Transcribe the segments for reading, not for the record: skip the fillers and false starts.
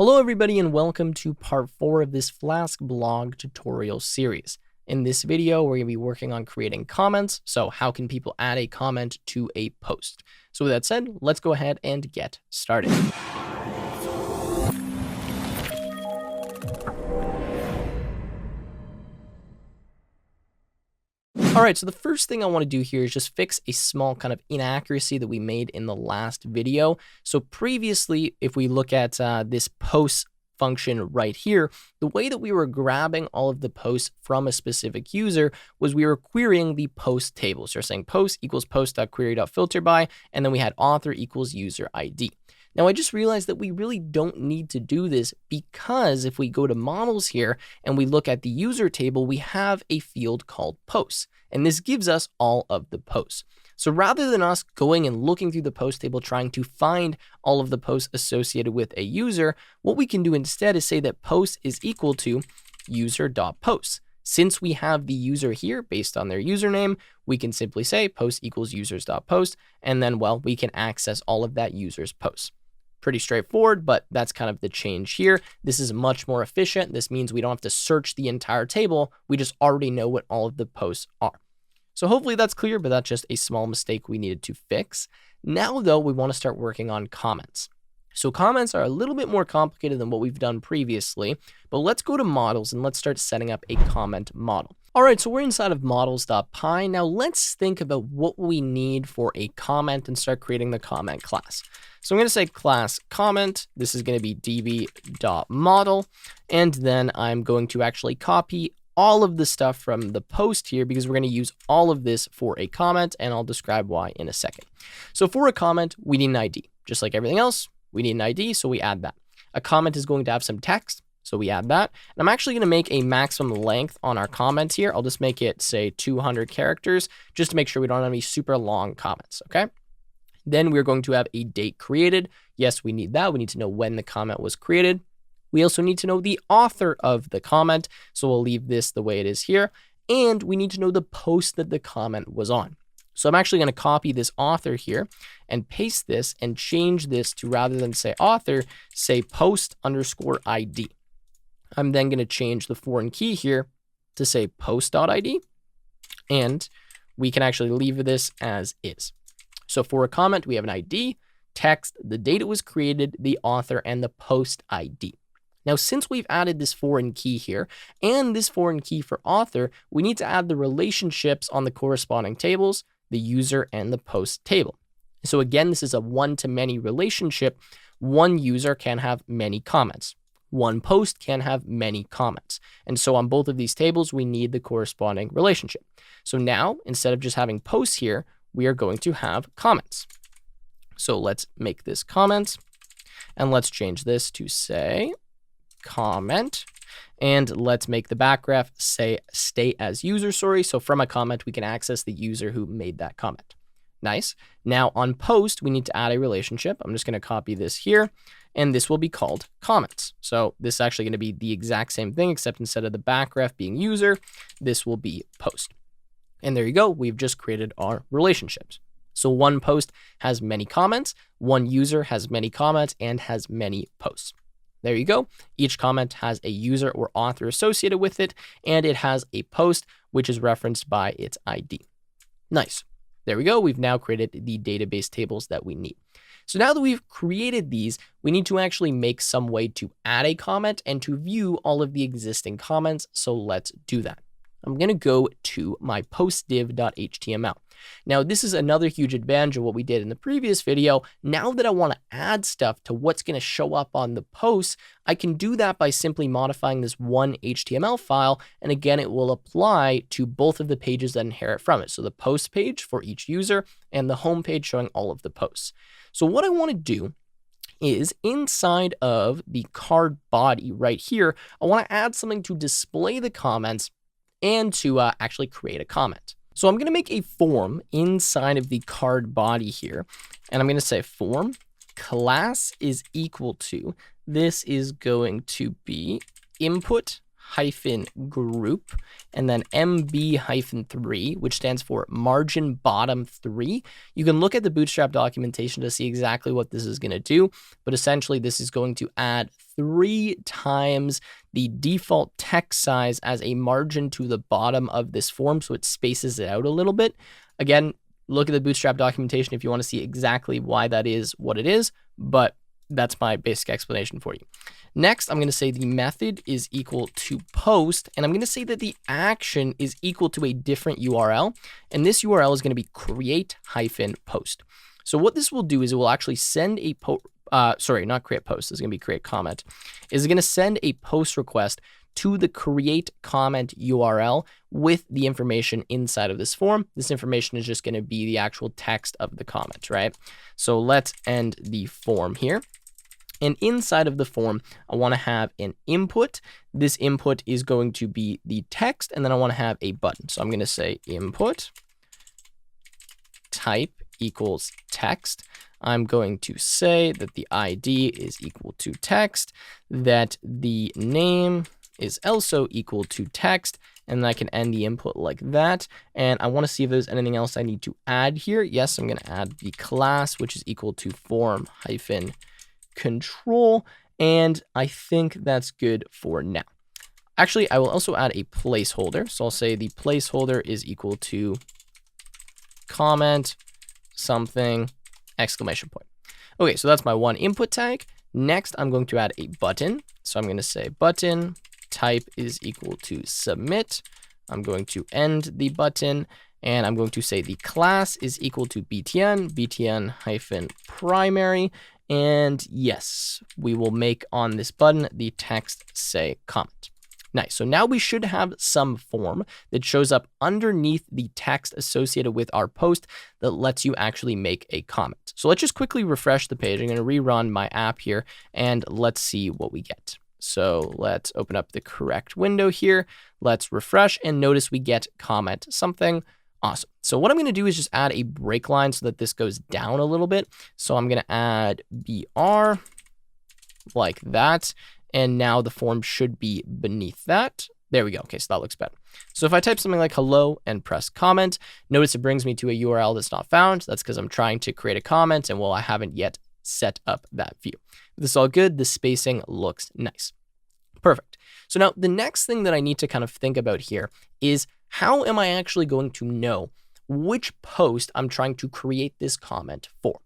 Hello everybody and welcome to part 4 of this Flask blog tutorial series. In this video, we're going to be working on creating comments. So how can people add a comment to a post? So with that said, let's go ahead and get started. All right, so the first thing I want to do here is just fix a small kind of inaccuracy that we made in the last video. So previously, if we look at this post function right here, the way that we were grabbing all of the posts from a specific user was we were querying the post table. So we're saying post equals post.query.filterby, and then we had author equals user ID. Now, I just realized that we really don't need to do this because if we go to models here and we look at the user table, we have a field called posts, and this gives us all of the posts. So rather than us going and looking through the post table, trying to find all of the posts associated with a user, what we can do instead is say that post is equal to user.posts. Since we have the user here based on their username, we can simply say post equals users.post, and then, well, we can access all of that user's posts. Pretty straightforward, but that's kind of the change here. This is much more efficient. This means we don't have to search the entire table. We just already know what all of the posts are. So hopefully that's clear, but that's just a small mistake we needed to fix. Now, though, we want to start working on comments. So comments are a little bit more complicated than what we've done previously, but let's go to models and let's start setting up a comment model. All right, so we're inside of models.py. Now let's think about what we need for a comment and start creating the comment class. So I'm going to say class comment. This is going to be db.model. And then I'm going to actually copy all of the stuff from the post here because we're going to use all of this for a comment, and I'll describe why in a second. So for a comment, we need an ID. Just like everything else, we need an ID, so we add that. A comment is going to have some text, so we add that. And I'm actually going to make a maximum length on our comments here. I'll just make it, say, 200 characters, just to make sure we don't have any super long comments, okay? Then we're going to have a date created. Yes, we need that. We need to know when the comment was created. We also need to know the author of the comment, so we'll leave this the way it is here. And we need to know the post that the comment was on. So I'm actually going to copy this author here and paste this and change this to, rather than say author, say post_ID. I'm then going to change the foreign key here to say post.id, and we can actually leave this as is. So for a comment, we have an ID, text, the date it was created, the author, and the post ID. Now, since we've added this foreign key here and this foreign key for author, we need to add the relationships on the corresponding tables, the user and the post table. So again, this is a one-to-many relationship. One user can have many comments. One post can have many comments. And so on both of these tables, we need the corresponding relationship. So now, instead of just having posts here, we are going to have comments. So let's make this comment, and let's change this to say comment, and let's make the backgraph say stay as user, so from a comment, we can access the user who made that comment. Nice. Now on post, we need to add a relationship. I'm just going to copy this here, and this will be called comments. So this is actually going to be the exact same thing, except instead of the backgraph being user, this will be post. And there you go. We've just created our relationships. So one post has many comments, one user has many comments, and has many posts. There you go. Each comment has a user or author associated with it, and it has a post, which is referenced by its ID. Nice. There we go. We've now created the database tables that we need. So now that we've created these, we need to actually make some way to add a comment and to view all of the existing comments. So let's do that. I'm going to go to my postdiv.html. Now, this is another huge advantage of what we did in the previous video. Now that I want to add stuff to what's going to show up on the posts, I can do that by simply modifying this one HTML file. And again, it will apply to both of the pages that inherit from it. So the post page for each user and the home page showing all of the posts. So what I want to do is inside of the card body right here, I want to add something to display the comments and to actually create a comment. So I'm going to make a form inside of the card body here, and I'm going to say form class is equal to, this is going to be input hyphen group, and then MB hyphen 3, which stands for margin bottom 3. You can look at the Bootstrap documentation to see exactly what this is going to do, but essentially this is going to add 3 times the default text size as a margin to the bottom of this form, so it spaces it out a little bit. Again, look at the Bootstrap documentation if you want to see exactly why that is what it is, but that's my basic explanation for you. Next, I'm going to say the method is equal to post, and I'm going to say that the action is equal to a different URL, and this URL is going to be create-post. So what this will do is it will actually send a not create post, this is going to be create comment, is going to send a post request to the create comment URL with the information inside of this form. This information is just going to be the actual text of the comment, right? So let's end the form here. And inside of the form, I want to have an input. This input is going to be the text, and then I want to have a button. So I'm going to say input type equals text. I'm going to say that the ID is equal to text, that the name is also equal to text, and then I can end the input like that. And I want to see if there's anything else I need to add here. Yes, I'm going to add the class, which is equal to form hyphen control, and I think that's good for now. Actually, I will also add a placeholder. So I'll say the placeholder is equal to comment something exclamation point. Okay, so that's my one input tag. Next, I'm going to add a button. So I'm going to say button type is equal to submit. I'm going to end the button, and I'm going to say the class is equal to btn hyphen primary. And yes, we will make on this button the text say comment. Nice. So now we should have some form that shows up underneath the text associated with our post that lets you actually make a comment. So let's just quickly refresh the page. I'm going to rerun my app here, and let's see what we get. So let's open up the correct window here. Let's refresh, and notice we get comment something. Awesome. So what I'm going to do is just add a break line so that this goes down a little bit. So I'm going to add BR like that. And now the form should be beneath that. There we go. Okay, so that looks better. So if I type something like hello and press comment, notice it brings me to a URL that's not found. That's because I'm trying to create a comment, and well, I haven't yet set up that view. This is all good. The spacing looks nice. Perfect. So now the next thing that I need to kind of think about here is, how am I actually going to know which post I'm trying to create this comment for?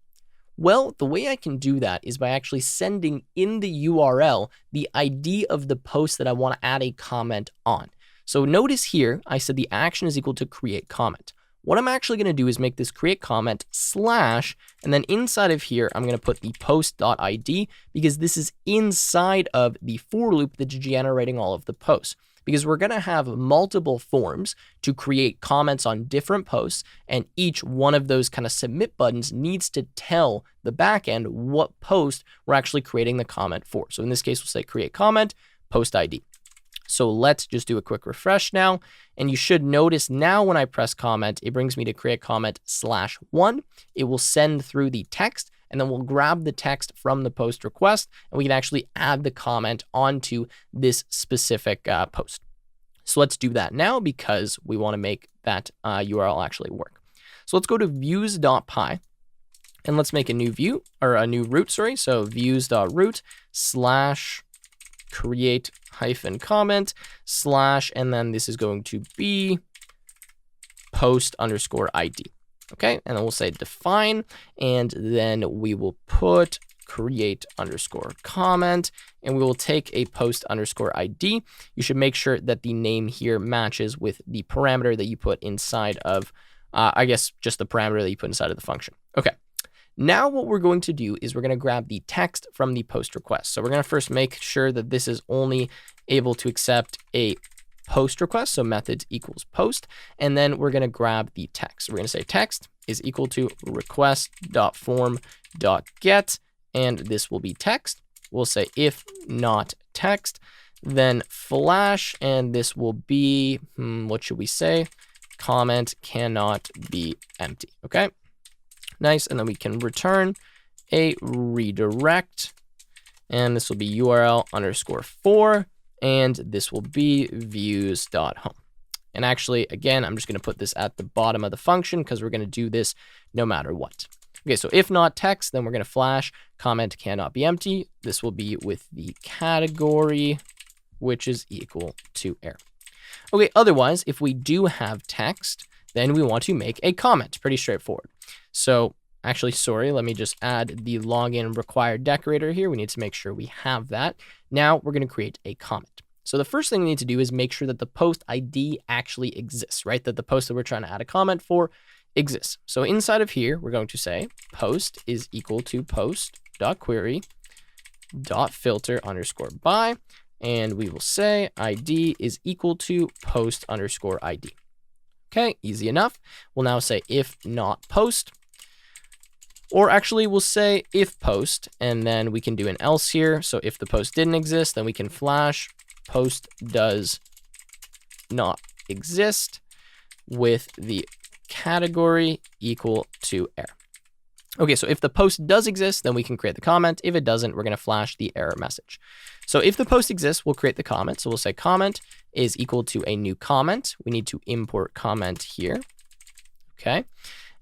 Well, the way I can do that is by actually sending in the URL the ID of the post that I want to add a comment on. So notice here, I said the action is equal to create comment. What I'm actually going to do is make this create comment slash, and then inside of here, I'm going to put the post.id, because this is inside of the for loop that's generating all of the posts. Because we're going to have multiple forms to create comments on different posts, and each one of those kind of submit buttons needs to tell the backend what post we're actually creating the comment for. So in this case, we'll say create comment, post ID. So let's just do a quick refresh now, and you should notice now when I press comment, it brings me to create comment /1. It will send through the text, and then we'll grab the text from the post request, and we can actually add the comment onto this specific post. So let's do that now, because we want to make that URL actually work. So let's go to views.py, and let's make a new view, or a new root, sorry. So views.root / create hyphen comment / and then this is going to be post _ ID. Okay, and then we'll say define, and then we will put create _ comment, and we will take a post _ ID. You should make sure that the name here matches with the parameter that you put inside of, I guess, just the parameter that you put inside of the function. Okay. Now what we're going to do is we're going to grab the text from the post request. So we're going to first make sure that this is only able to accept a post request. So methods equals post. And then we're going to grab the text. So we're going to say text is equal to request.form.get. And this will be text. We'll say if not text, then flash. And this will be, what should we say? Comment cannot be empty. Okay. Nice, and then we can return a redirect, and this will be URL _ 4, and this will be views.home. And actually, again, I'm just going to put this at the bottom of the function because we're going to do this no matter what. Okay, so if not text, then we're going to flash comment cannot be empty. This will be with the category, which is equal to error. Okay, otherwise, if we do have text, then we want to make a comment. Pretty straightforward. So actually, sorry, let me just add the login required decorator here. We need to make sure we have that. Now we're going to create a comment. So the first thing we need to do is make sure that the post ID actually exists, right? That the post that we're trying to add a comment for exists. So inside of here, we're going to say post is equal to post.query.filter_by, and we will say ID is equal to post_ID. Okay, easy enough. We'll now say if not post, or actually we'll say if post, and then we can do an else here. So if the post didn't exist, then we can flash post does not exist with the category equal to error. Okay, so if the post does exist, then we can create the comment. If it doesn't, we're going to flash the error message. So if the post exists, we'll create the comment. So we'll say comment is equal to a new comment. We need to import comment here. Okay.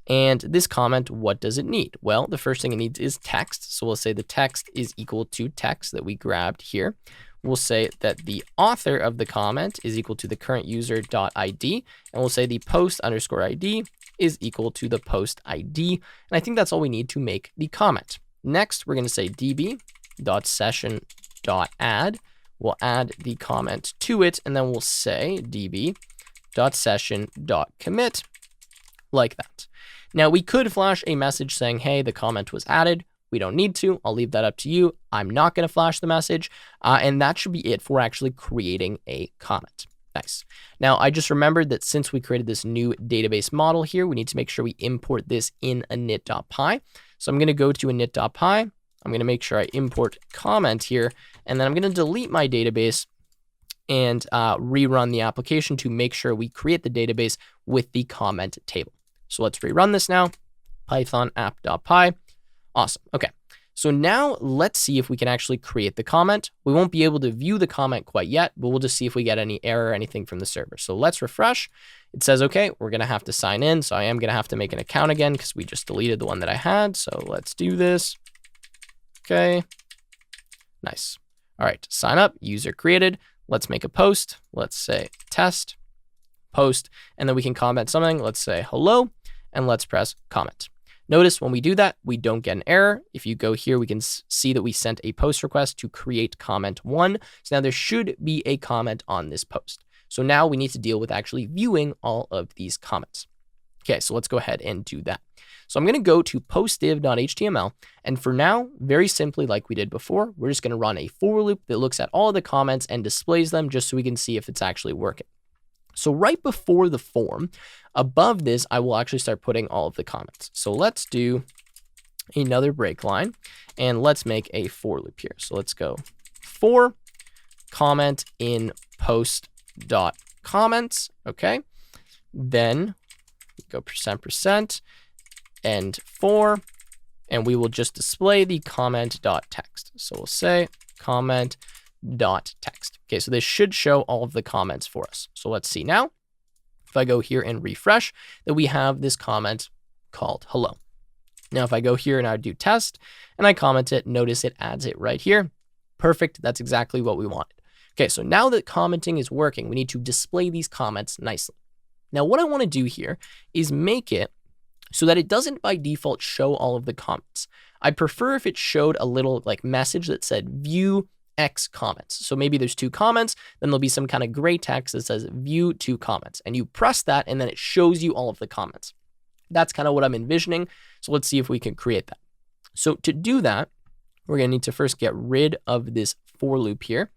And this comment, what does it need? Well, the first thing it needs is text. So we'll say the text is equal to text that we grabbed here. We'll say that the author of the comment is equal to the current user.id. And we'll say the post_ID is equal to the post ID. And I think that's all we need to make the comment. Next, we're going to say db.session.add. We'll add the comment to it, and then we'll say db.session.commit like that. Now we could flash a message saying, hey, the comment was added. We don't need to. I'll leave that up to you. I'm not going to flash the message. And that should be it for actually creating a comment. Nice. Now, I just remembered that since we created this new database model here, we need to make sure we import this in init.py. So I'm going to go to init.py. I'm going to make sure I import comment here, and then I'm going to delete my database and rerun the application to make sure we create the database with the comment table. So let's rerun this now. Python app.py. Awesome. Okay. So now let's see if we can actually create the comment. We won't be able to view the comment quite yet, but we'll just see if we get any error or anything from the server. So let's refresh. It says, okay, we're going to have to sign in. So I am going to have to make an account again because we just deleted the one that I had. So let's do this. Okay. Nice. All right. Sign up. User created. Let's make a post. Let's say test post, and then we can comment something. Let's say hello, and let's press comment. Notice when we do that, we don't get an error. If you go here, we can see that we sent a post request to create comment 1. So now there should be a comment on this post. So now we need to deal with actually viewing all of these comments. Okay, so let's go ahead and do that. So I'm going to go to postdiv.html. And for now, very simply like we did before, we're just going to run a for loop that looks at all of the comments and displays them just so we can see if it's actually working. So right before the form, above this, I will actually start putting all of the comments. So let's do another break line, and let's make a for loop here. So let's go for comment in post.comments. Okay. Then go %% and for, and we will just display the comment.text. So we'll say comment.text. Okay, so this should show all of the comments for us. So let's see now. If I go here and refresh, that we have this comment called hello. Now, if I go here and I do test and I comment it, notice it adds it right here. Perfect. That's exactly what we wanted. Okay, so now that commenting is working, we need to display these comments nicely. Now, what I want to do here is make it so that it doesn't by default show all of the comments. I prefer if it showed a little like message that said view X comments. So maybe there's 2 comments, then there'll be some kind of gray text that says view 2 comments, and you press that and then it shows you all of the comments. That's kind of what I'm envisioning. So let's see if we can create that. So to do that, we're going to need to first get rid of this for loop here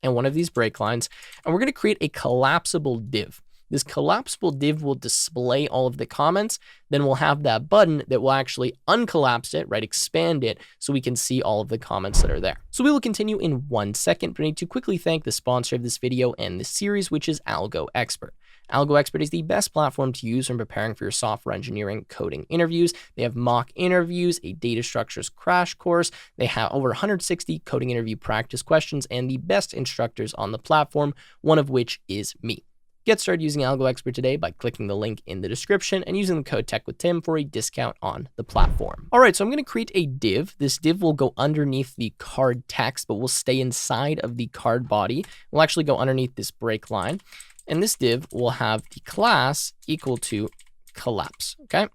and one of these break lines, and we're going to create a collapsible div. this collapsible div will display all of the comments. Then we'll have that button that will actually uncollapse it, right? Expand it so we can see all of the comments that are there. So we will continue in 1 second, but I need to quickly thank the sponsor of this video and this series, which is Algo Expert. Algo Expert is the best platform to use when preparing for your software engineering coding interviews. They have mock interviews, a data structures crash course. They have over 160 coding interview practice questions and the best instructors on the platform, one of which is me. Get started using Algo Expert today by clicking the link in the description and using the code TechWithTim for a discount on the platform. All right, so I'm going to create a div. This div will go underneath the card text, but will stay inside of the card body. We'll actually go underneath this break line. And this div will have the class equal to collapse, okay?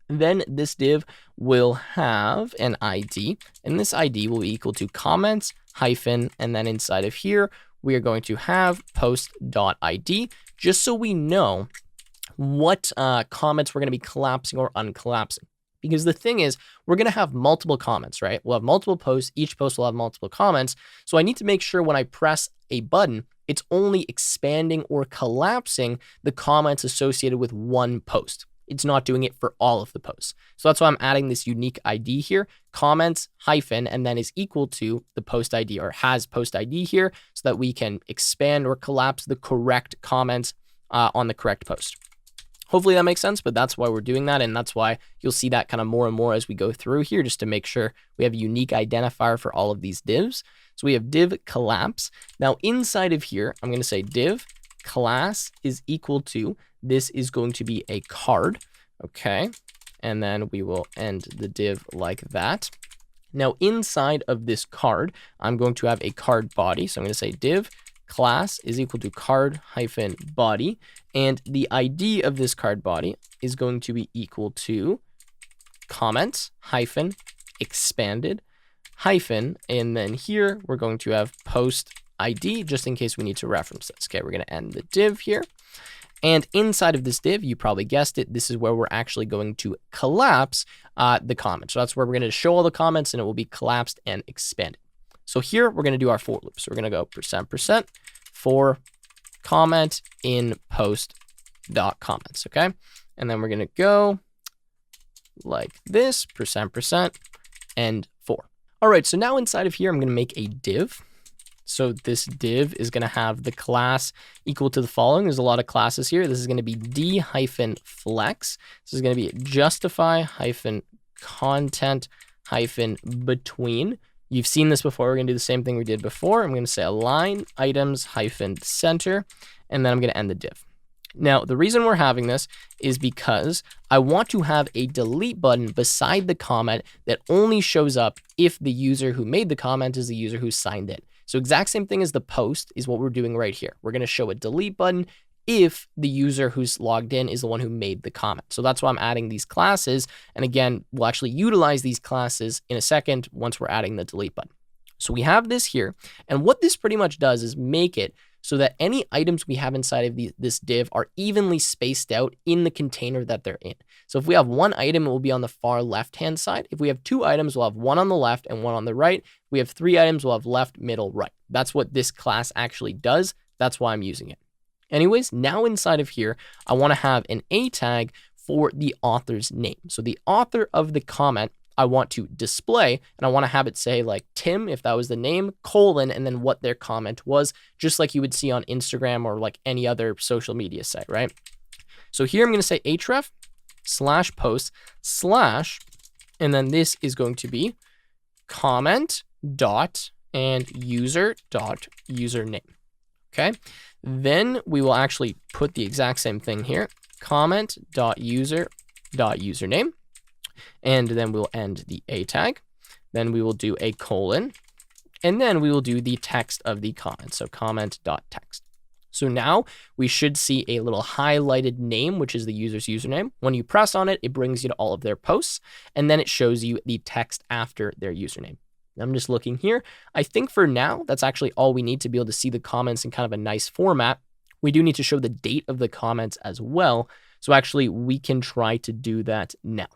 Then this div will have an ID, and this ID will be equal to comments hyphen, and then inside of here, we are going to have post.id, just so we know what comments we're going to be collapsing or uncollapsing. Because the thing is, we're going to have multiple comments, right? We'll have multiple posts. Each post will have multiple comments. So I need to make sure when I press a button, it's only expanding or collapsing the comments associated with one post. It's not doing it for all of the posts. So that's why I'm adding this unique ID here, comments hyphen, and then is equal to the post ID or has post ID here so that we can expand or collapse the correct comments on the correct post. Hopefully that makes sense, but that's why we're doing that. And that's why you'll see that kind of more and more as we go through here, just to make sure we have a unique identifier for all of these divs. So we have div collapse. Now inside of here, I'm going to say div class is equal to, this is going to be a card. Okay. And then we will end the div like that. Now inside of this card, I'm going to have a card body. So I'm going to say div class is equal to card hyphen body. And the ID of this card body is going to be equal to comments hyphen expanded hyphen. And then here we're going to have post ID just in case we need to reference this. Okay, we're going to end the div here. And inside of this div, you probably guessed it, this is where we're actually going to collapse the comments. So that's where we're going to show all the comments and it will be collapsed and expanded. So here we're going to do our for loop. So we're going to go %% for comment in post dot comments. Okay. And then we're going to go like this %% and for. All right. So now inside of here, I'm going to make a div. So this div is going to have the class equal to the following. There's a lot of classes here. This is going to be d-flex. This is going to be justify-content-between. You've seen this before. We're going to do the same thing we did before. I'm going to say align items-center, and then I'm going to end the div. Now, the reason we're having this is because I want to have a delete button beside the comment that only shows up if the user who made the comment is the user who signed in. So exact same thing as the post is what we're doing right here. We're going to show a delete button if the user who's logged in is the one who made the comment. So that's why I'm adding these classes. And again, we'll actually utilize these classes in a second once we're adding the delete button. So we have this here. And what this pretty much does is make it so that any items we have inside of this div are evenly spaced out in the container that they're in. So if we have one item, it will be on the far left-hand side. If we have two items, we'll have one on the left and one on the right. If we have three items, we'll have left, middle, right. That's what this class actually does. That's why I'm using it. Anyways, now inside of here, I want to have an A tag for the author's name. So the author of the comment, I want to display, and I want to have it say like Tim, if that was the name, colon, and then what their comment was, just like you would see on Instagram or like any other social media site, right? So here I'm going to say href/post/ and then this is going to be comment dot and user dot username. Okay. Then we will actually put the exact same thing here, comment dot user dot username. And then we'll end the A tag. Then we will do a colon. And then we will do the text of the comment. So comment.text. So now we should see a little highlighted name, which is the user's username. When you press on it, it brings you to all of their posts. And then it shows you the text after their username. I'm just looking here. I think for now, that's actually all we need to be able to see the comments in kind of a nice format. We do need to show the date of the comments as well. So actually, we can try to do that now.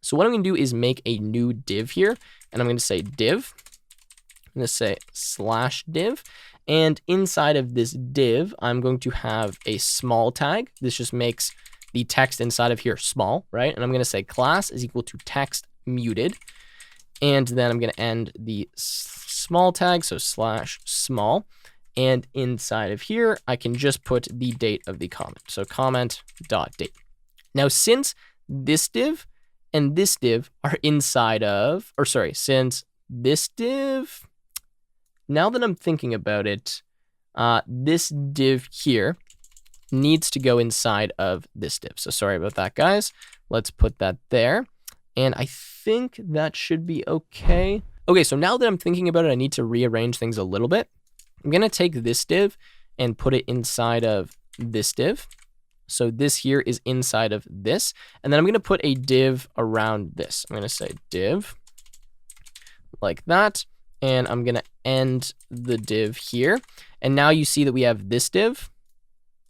So what I'm going to do is make a new div here, and I'm going to say div I'm going to say /div. And inside of this div, I'm going to have a small tag. This just makes the text inside of here small, right? And I'm going to say class is equal to text muted. And then I'm going to end the small tag, so /small. And inside of here, I can just put the date of the comment. So comment.date. Now, since this div and this div are inside of, or sorry, since this div, now that I'm thinking about it, this div here needs to go inside of this div. So sorry about that, guys. Let's put that there. And I think that should be okay. Okay, so now that I'm thinking about it, I need to rearrange things a little bit. I'm going to take this div and put it inside of this div. So this here is inside of this. And then I'm going to put a div around this. I'm going to say div like that. And I'm going to end the div here. And now you see that we have this div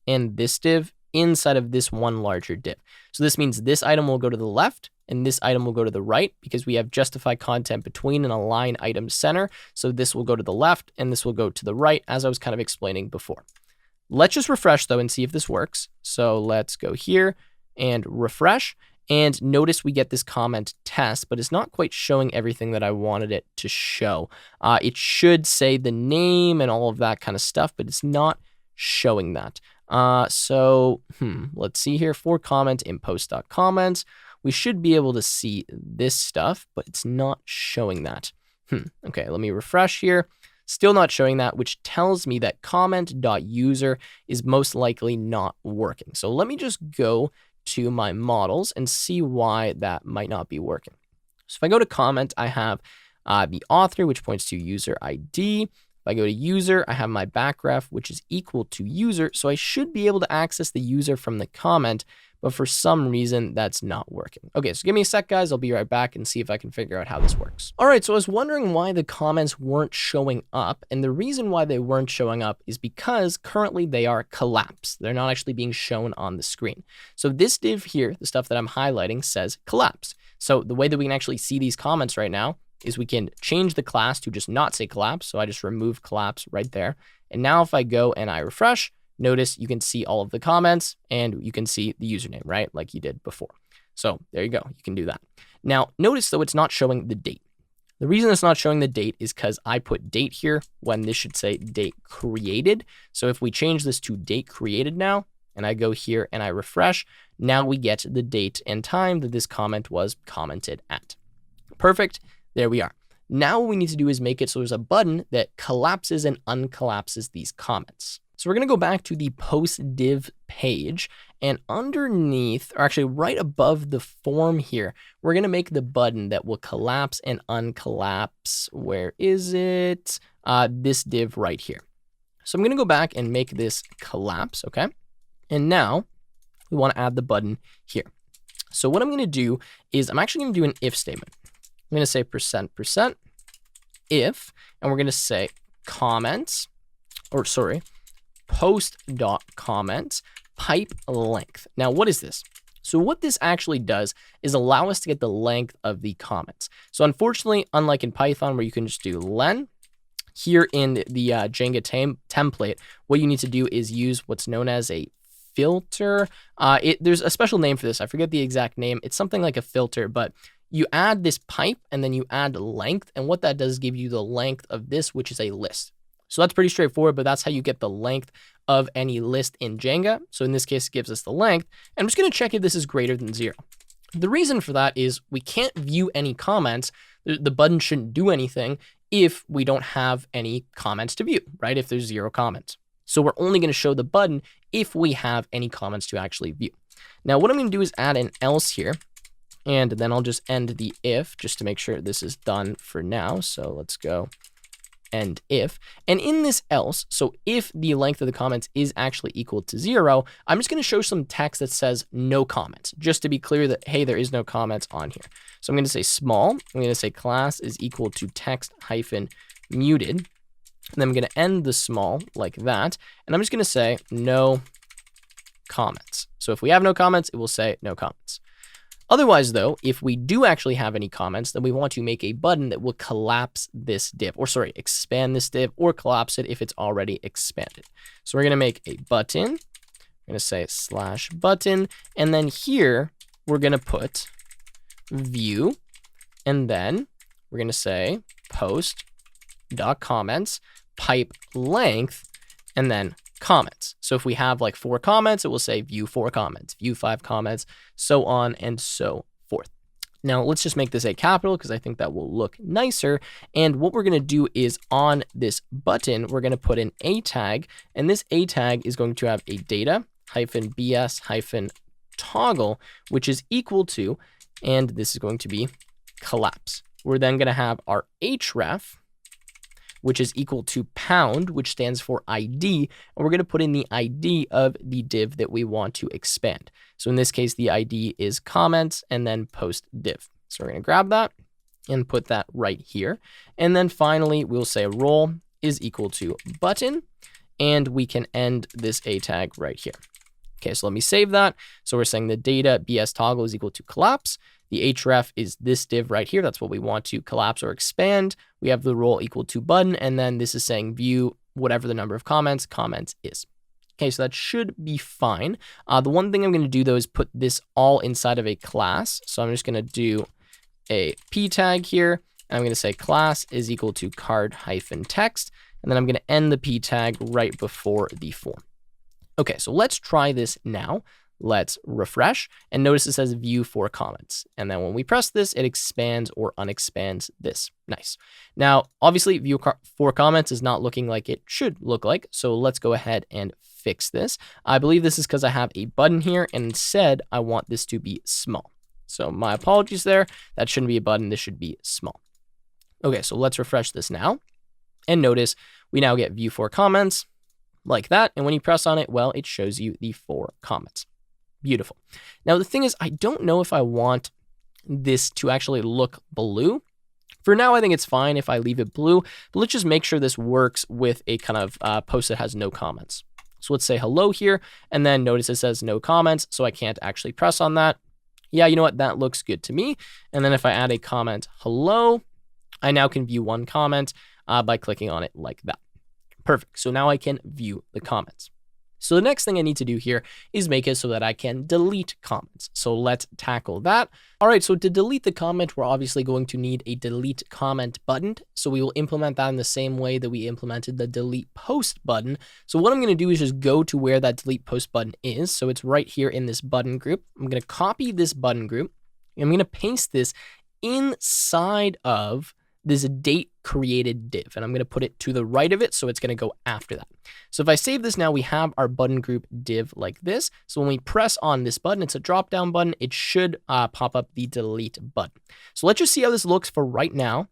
and this div inside of this one larger div. So this means this item will go to the left and this item will go to the right because we have justify content between and align item center. So this will go to the left and this will go to the right, as I was kind of explaining before. Let's just refresh though and see if this works. So let's go here and refresh. And notice we get this comment test, but it's not quite showing everything that I wanted it to show. It should say the name and all of that kind of stuff, but it's not showing that. Let's see here for comment in post.comments. We should be able to see this stuff, but it's not showing that. Okay, let me refresh here. Still not showing that, which tells me that comment.user is most likely not working. So let me just go to my models and see why that might not be working. So if I go to comment, I have the author, which points to user ID. If I go to user, I have my backgraph, which is equal to user. So I should be able to access the user from the comment, but for some reason that's not working. Okay, so give me a sec, guys. I'll be right back and see if I can figure out how this works. All right, so I was wondering why the comments weren't showing up. And the reason why they weren't showing up is because currently they are collapsed. They're not actually being shown on the screen. So this div here, the stuff that I'm highlighting, says collapsed. So the way that we can actually see these comments right now is we can change the class to just not say collapse. So I just remove collapse right there. And now if I go and I refresh, notice you can see all of the comments and you can see the username, right? Like you did before. So there you go. You can do that. Now, notice though, it's not showing the date. The reason it's not showing the date is because I put date here when this should say date created. So if we change this to date created now, and I go here and I refresh, now we get the date and time that this comment was commented at. Perfect. There we are. Now what we need to do is make it so there's a button that collapses and uncollapses these comments. So we're going to go back to the post div page, and underneath, or actually right above the form here, we're going to make the button that will collapse and uncollapse. Where is it? This div right here. So I'm going to go back and make this collapse, okay? And now we want to add the button here. So what I'm going to do is I'm actually going to do an if statement. I'm going to say %% if, and we're going to say comments, or sorry, post.comments pipe length. Now, what is this? So what this actually does is allow us to get the length of the comments. So unfortunately, unlike in Python where you can just do len, here in the Django template, what you need to do is use what's known as a filter. There's a special name for this. I forget the exact name. It's something like a filter, but you add this pipe and then you add length. And what that does is give you the length of this, which is a list. So that's pretty straightforward, but that's how you get the length of any list in Django. So in this case, it gives us the length. And I'm just going to check if this is greater than 0. The reason for that is we can't view any comments. The button shouldn't do anything if we don't have any comments to view, right? If there's 0 comments. So we're only going to show the button if we have any comments to actually view. Now, what I'm going to do is add an else here. And then I'll just end the if just to make sure this is done for now. So let's go end if. And in this else, so if the length of the comments is actually equal to 0, I'm just going to show some text that says no comments, just to be clear that, hey, there is no comments on here. So I'm going to say small. I'm going to say class is equal to text hyphen muted. And then I'm going to end the small like that. And I'm just going to say no comments. So if we have no comments, it will say no comments. Otherwise, though, if we do actually have any comments, then we want to make a button that will collapse this div, or sorry, expand this div or collapse it if it's already expanded. So we're going to make a button. We're going to say /button. And then here, we're going to put view. And then we're going to say post.comments, pipe length, and then comments. So if we have like 4 comments, it will say view 4 comments, view 5 comments, so on and so forth. Now let's just make this a capital because I think that will look nicer. And what we're going to do is on this button, we're going to put an a tag, and this a tag is going to have a data -bs -toggle, which is equal to, and this is going to be collapse. We're then going to have our href, which is equal to pound, which stands for ID, and we're going to put in the ID of the div that we want to expand. So in this case, the ID is comments and then post div. So we're going to grab that and put that right here. And then finally, we'll say role is equal to button, and we can end this a tag right here. Okay, so let me save that. So we're saying the data bs toggle is equal to collapse. The href is this div right here. That's what we want to collapse or expand. We have the role equal to button, and then this is saying view whatever the number of comments is. Okay, so that should be fine. The one thing I'm going to do though is put this all inside of a class. So I'm just going to do a p tag here. And I'm going to say class is equal to card-text, and then I'm going to end the p tag right before the form. Okay, so let's try this now. Let's refresh, and notice it says view 4 comments. And then when we press this, it expands or unexpands this. Nice. Now, obviously, view 4 comments is not looking like it should look like. So let's go ahead and fix this. I believe this is because I have a button here, and instead, I want this to be small. So my apologies there. That shouldn't be a button. This should be small. Okay, so let's refresh this now. And notice we now get view 4 comments like that. And when you press on it, well, it shows you the 4 comments. Beautiful. Now, the thing is, I don't know if I want this to actually look blue. For now, I think it's fine if I leave it blue, but let's just make sure this works with a kind of post that has no comments. So let's say hello here, and then notice it says no comments, so I can't actually press on that. Yeah, you know what? That looks good to me. And then if I add a comment, hello, I now can view 1 comment by clicking on it like that. Perfect. So now I can view the comments. So the next thing I need to do here is make it so that I can delete comments. So let's tackle that. All right, so to delete the comment, we're obviously going to need a delete comment button. So we will implement that in the same way that we implemented the delete post button. So what I'm going to do is just go to where that delete post button is. So it's right here in this button group. I'm going to copy this button group. And I'm going to paste this inside of this date created div, and I'm going to put it to the right of it, so it's going to go after that. So if I save this now, we have our button group div like this. So when we press on this button, it's a drop down button. It should pop up the delete button. So let's just see how this looks for right now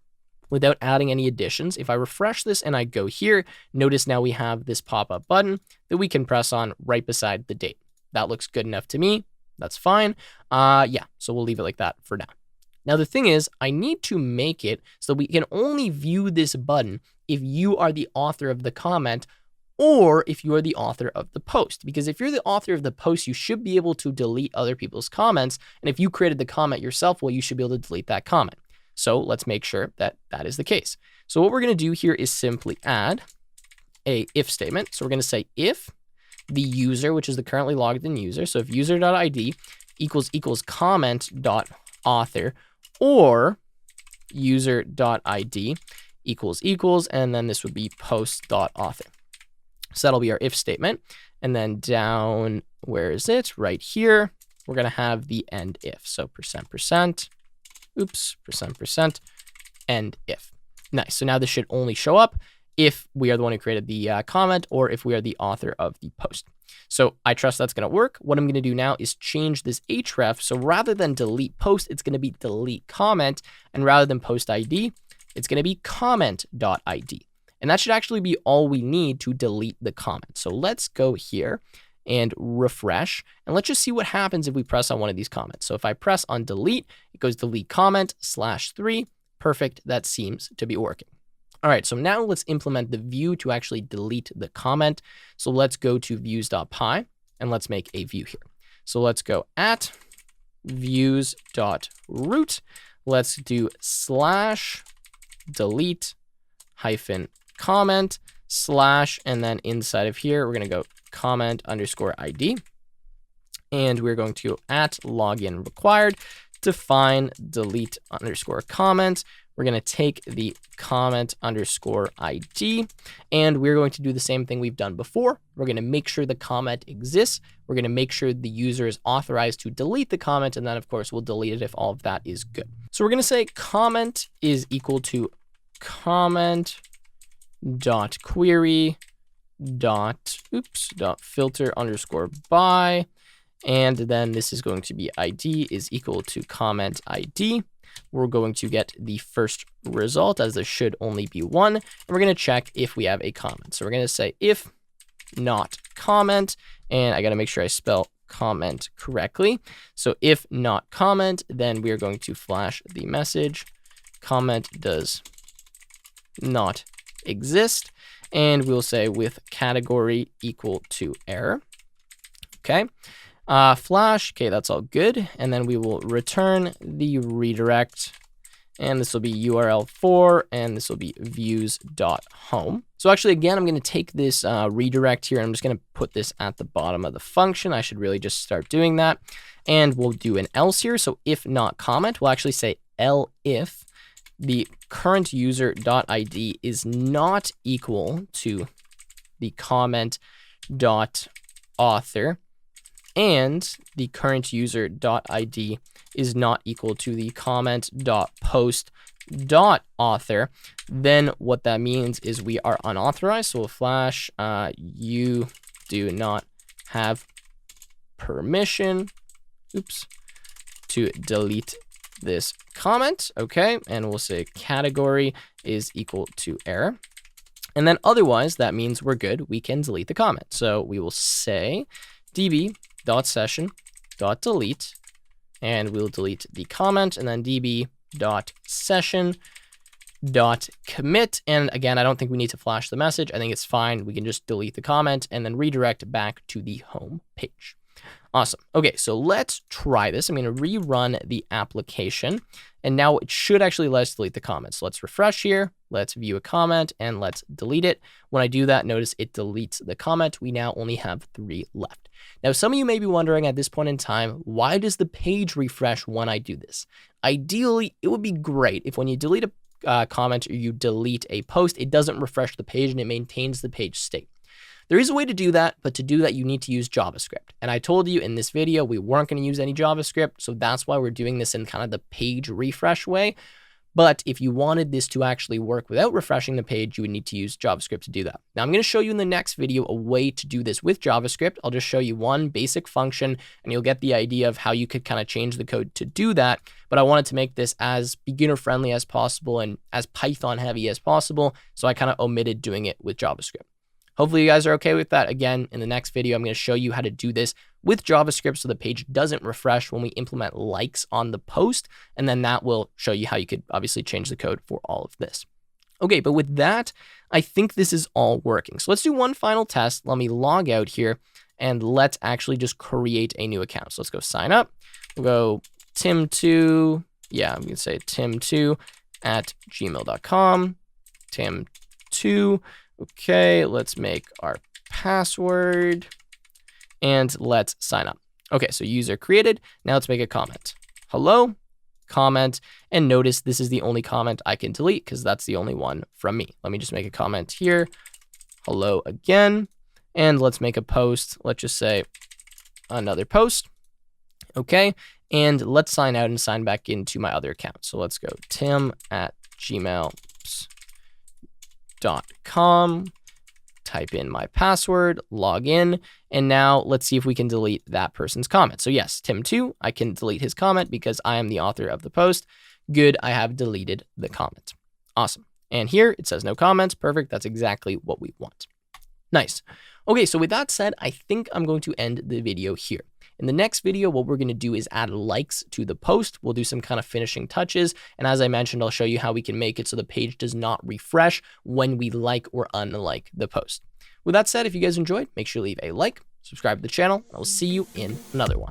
without adding any additions. If I refresh this and I go here, notice now we have this pop up button that we can press on right beside the date. That looks good enough to me. That's fine. Yeah, so we'll leave it like that for now. Now, the thing is, I need to make it so we can only view this button if you are the author of the comment or if you are the author of the post. Because if you're the author of the post, you should be able to delete other people's comments. And if you created the comment yourself, well, you should be able to delete that comment. So let's make sure that that is the case. So what we're going to do here is simply add a if statement. So we're going to say if the user, which is the currently logged in user, so if user.id equals comment.author, or user.id equals, and then this would be post.author. So that'll be our if statement. And then down, where is it? Right here, we're going to have the end if. So %, end if. Nice. So now this should only show up if we are the one who created the comment or if we are the author of the post. So I trust that's going to work. What I'm going to do now is change this href. So rather than delete post, it's going to be delete comment. And rather than post ID, it's going to be comment.id. And that should actually be all we need to delete the comment. So let's go here and refresh. And let's just see what happens if we press on one of these comments. So if I press on delete, it goes delete comment /3. Perfect. That seems to be working. All right, so now let's implement the view to actually delete the comment. So let's go to views.py and let's make a view here. So let's go at views.root. Let's do /delete hyphen comment / and then inside of here, we're going to go comment underscore ID. And we're going to at login required define delete underscore comment. We're going to take the comment underscore ID, and we're going to do the same thing we've done before. We're going to make sure the comment exists. We're going to make sure the user is authorized to delete the comment, and then of course we'll delete it if all of that is good. So we're going to say comment is equal to comment dot query dot filter underscore by, and then this is going to be ID is equal to comment ID. We're going to get the first result, as there should only be one, and we're going to check if we have a comment. So we're going to say if not comment, and I got to make sure I spell comment correctly. So if not comment, then we are going to flash the message comment does not exist, and we'll say with category equal to error. Okay. Flash, okay, that's all good. And then we will return the redirect, and this will be URL4, and this will be views.home. So actually, again, I'm going to take this redirect here, and I'm just going to put this at the bottom of the function. I should really just start doing that. And we'll do an else here. So if not comment, we'll actually say if the current user.id is not equal to the comment.author, and the current user.id is not equal to the comment.post.author, then what that means is we are unauthorized. So we'll flash you do not have permission to delete this comment. Okay, and we'll say category is equal to error. And then otherwise, that means we're good. We can delete the comment. So we will say db.session.delete, and we'll delete the comment, and then db.session.commit. And again, I don't think we need to flash the message. I think it's fine. We can just delete the comment and then redirect back to the home page. Awesome. Okay, so let's try this. I'm going to rerun the application, and now it should actually let us delete the comment. So let's refresh here. Let's view a comment, and let's delete it. When I do that, notice it deletes the comment. We now only have 3 left. Now, some of you may be wondering at this point in time, why does the page refresh when I do this? Ideally, it would be great if when you delete a comment or you delete a post, it doesn't refresh the page and it maintains the page state. There is a way to do that, but to do that, you need to use JavaScript. And I told you in this video, we weren't going to use any JavaScript, so that's why we're doing this in kind of the page refresh way. But if you wanted this to actually work without refreshing the page, you would need to use JavaScript to do that. Now, I'm going to show you in the next video a way to do this with JavaScript. I'll just show you one basic function, and you'll get the idea of how you could kind of change the code to do that. But I wanted to make this as beginner-friendly as possible and as Python-heavy as possible, so I kind of omitted doing it with JavaScript. Hopefully you guys are okay with that. Again, in the next video, I'm going to show you how to do this with JavaScript so the page doesn't refresh when we implement likes on the post, and then that will show you how you could obviously change the code for all of this. Okay, but with that, I think this is all working. So let's do one final test. Let me log out here, and let's actually just create a new account. So let's go sign up. We'll go Tim2, I'm going to say tim2@gmail.com, Tim2. Okay, let's make our password and let's sign up. Okay, so user created. Now let's make a comment. Hello, comment, and notice this is the only comment I can delete because that's the only one from me. Let me just make a comment here. Hello again, and let's make a post. Let's just say another post. Okay, and let's sign out and sign back into my other account. So let's go tim@gmail.com, type in my password, log in, and now let's see if we can delete that person's comment. So yes, Tim2, I can delete his comment because I am the author of the post. Good, I have deleted the comment. Awesome. And here it says no comments. Perfect. That's exactly what we want. Nice. Okay, so with that said, I think I'm going to end the video here. In the next video, what we're going to do is add likes to the post. We'll do some kind of finishing touches. And as I mentioned, I'll show you how we can make it so the page does not refresh when we like or unlike the post. With that said, if you guys enjoyed, make sure to leave a like, subscribe to the channel, and I'll see you in another one.